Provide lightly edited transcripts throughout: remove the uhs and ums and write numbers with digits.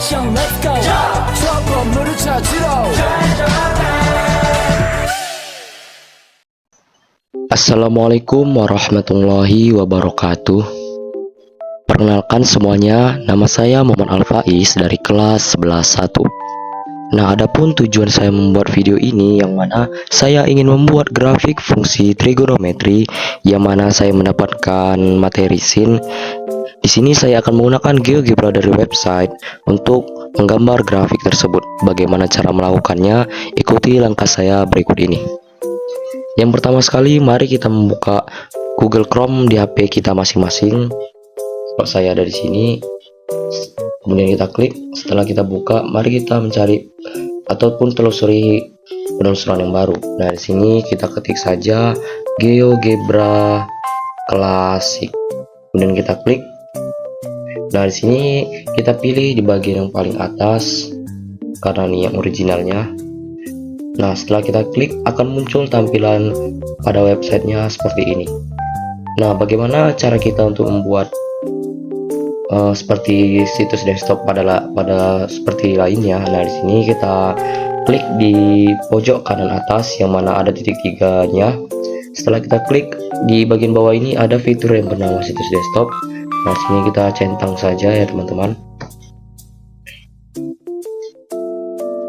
액션 let's go 저 건물을 찾으러 Assalamualaikum warahmatullahi wabarakatuh. Perkenalkan semuanya, nama saya Muhammad Al-Faiz dari kelas 11-1. Nah, adapun tujuan saya membuat video ini yang mana saya ingin membuat grafik fungsi trigonometri yang mana saya mendapatkan materi sin. Di sini saya akan menggunakan GeoGebra dari website untuk menggambar grafik tersebut. Bagaimana cara melakukannya? Ikuti langkah saya berikut ini. Yang pertama sekali, mari kita membuka Google Chrome di HP kita masing-masing. Kalau saya ada di sini, kemudian kita klik. Setelah kita buka, mari kita mencari ataupun telusuri penelusuran yang baru. Nah, di sini kita ketik saja GeoGebra Klasik. Kemudian kita klik. Nah, di sini kita pilih di bagian yang paling atas karena ini yang originalnya. Nah, setelah kita klik akan muncul tampilan pada websitenya seperti ini. Nah, bagaimana cara kita untuk membuat seperti situs desktop pada seperti lainnya? Nah, di sini kita klik di pojok kanan atas yang mana ada titik tiganya. Setelah kita klik di bagian bawah ini ada fitur yang bernama situs desktop. Nah, sini kita centang saja ya teman-teman.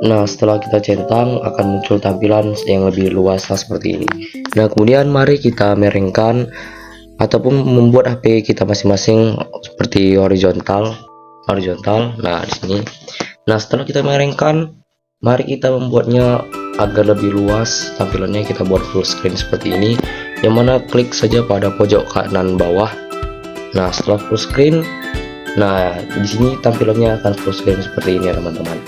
Nah, setelah kita centang akan muncul tampilan yang lebih luas seperti ini. Nah, kemudian mari kita miringkan ataupun membuat HP kita masing-masing seperti horizontal. Nah, di sini. Nah, setelah kita miringkan, mari kita membuatnya agar lebih luas tampilannya. Kita buat full screen seperti ini, yang mana klik saja pada pojok kanan bawah. Nah, setelah full screen, nah di sini tampilannya akan full screen seperti ini ya teman-teman.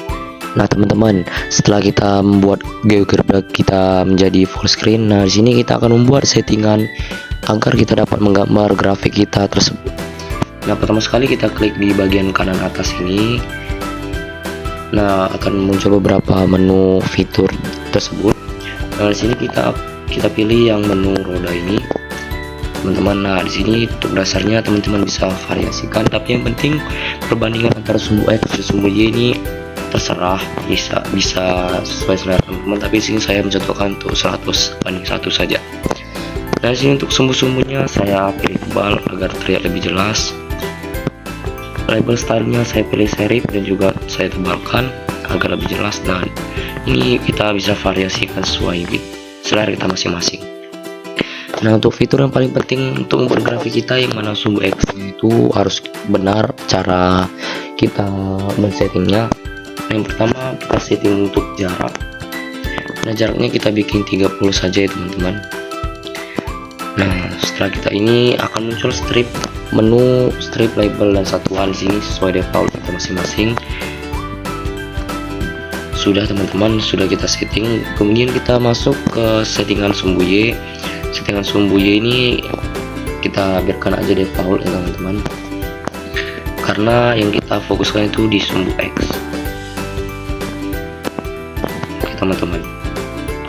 Nah teman-teman, setelah kita membuat GeoGebra kita menjadi full screen, nah di sini kita akan membuat settingan agar kita dapat menggambar grafik kita tersebut. Nah, pertama sekali kita klik di bagian kanan atas ini. Nah, akan muncul beberapa menu fitur tersebut. Nah, di sini kita pilih yang menu roda ini, teman-teman. Nah, di sini untuk dasarnya teman-teman bisa variasikan, tapi yang penting perbandingan antara sumbu X dan sumbu Y ini terserah, bisa sesuai selera teman-teman, tapi sini saya mencontohkan untuk 100:1 saja. Nah, di sini untuk sumbu-sumbunya saya pilih tebal agar terlihat lebih jelas. Label stylenya saya pilih serif dan juga saya tebalkan agar lebih jelas. Dan ini kita bisa variasikan sesuai selera kita masing-masing. Nah, untuk fitur yang paling penting untuk membuat grafik kita yang mana sumbu X itu harus benar cara kita men-settingnya. Yang pertama kita setting untuk jarak. Nah, jaraknya kita bikin 30 saja ya teman-teman. Nah, setelah kita ini akan muncul menu strip label dan satuan. Di sini sesuai default kita masing-masing. Sudah teman-teman, sudah kita setting. Kemudian kita masuk ke settingan sumbu Y. Settingan sumbu Y ini kita biarkan aja default ya teman-teman, karena yang kita fokuskan itu di sumbu X teman-teman.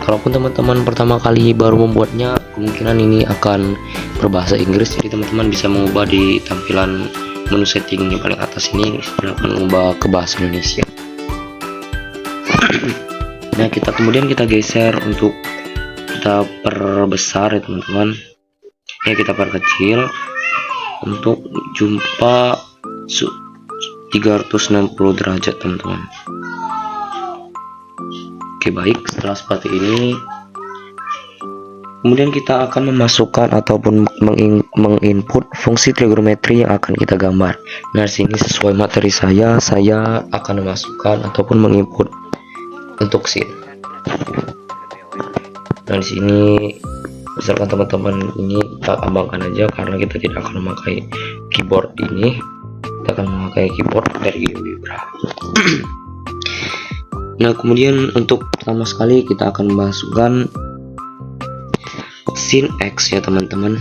Kalaupun teman-teman pertama kali baru membuatnya, kemungkinan ini akan berbahasa Inggris, jadi teman-teman bisa mengubah di tampilan menu setting yang paling atas ini, silahkan mengubah ke bahasa Indonesia. Nah, kemudian kita geser untuk kita perbesar ya teman-teman. Ya, kita perkecil untuk jumpa 360 derajat teman-teman. Oke, baik. Setelah seperti ini, kemudian kita akan memasukkan ataupun menginput fungsi trigonometri yang akan kita gambar. Nah, sini sesuai materi saya akan memasukkan ataupun menginput untuk sin. Nah, di sini misalkan teman-teman ini kita ambangkan aja karena kita tidak akan memakai keyboard ini. Kita akan memakai keyboard dari GeoGebra. Nah, kemudian untuk pertama sekali kita akan memasukkan sin X ya teman-teman.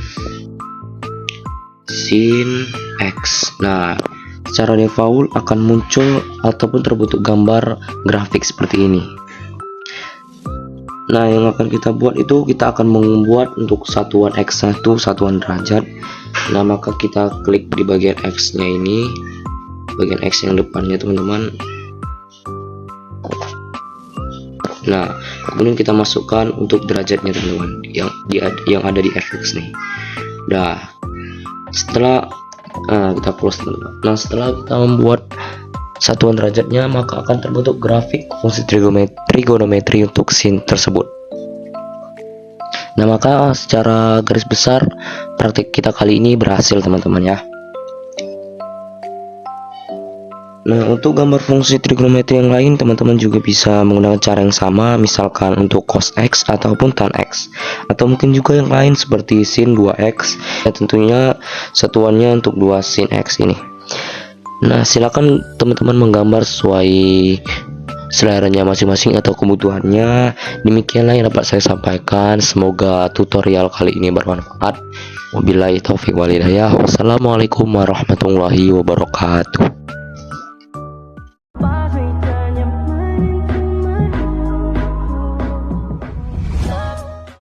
Sin X. Nah, secara default akan muncul ataupun terbentuk gambar grafik seperti ini. Nah, yang akan kita buat itu kita akan membuat untuk satuan X1 satuan derajat. Nah, maka kita klik di bagian X nya ini. bagian X yang depannya teman-teman. Nah, kemudian kita masukkan untuk derajatnya teman-teman yang ada di fx nih. Nah, setelah kita close teman-teman. Nah, setelah kita membuat satuan derajatnya, maka akan terbentuk grafik fungsi trigonometri untuk sin tersebut. Nah, maka secara garis besar praktik kita kali ini berhasil teman-teman ya. Nah, untuk gambar fungsi trigonometri yang lain, teman-teman juga bisa menggunakan cara yang sama, misalkan untuk cos X ataupun tan X, atau mungkin juga yang lain seperti sin 2X. Ya, tentunya satuannya untuk 2 sin X ini. Nah, silakan teman-teman menggambar sesuai seleranya masing-masing atau kebutuhannya. Demikianlah yang dapat saya sampaikan. Semoga tutorial kali ini bermanfaat. Wabillahi taufiq wal hidayah. Wassalamualaikum warahmatullahi wabarakatuh.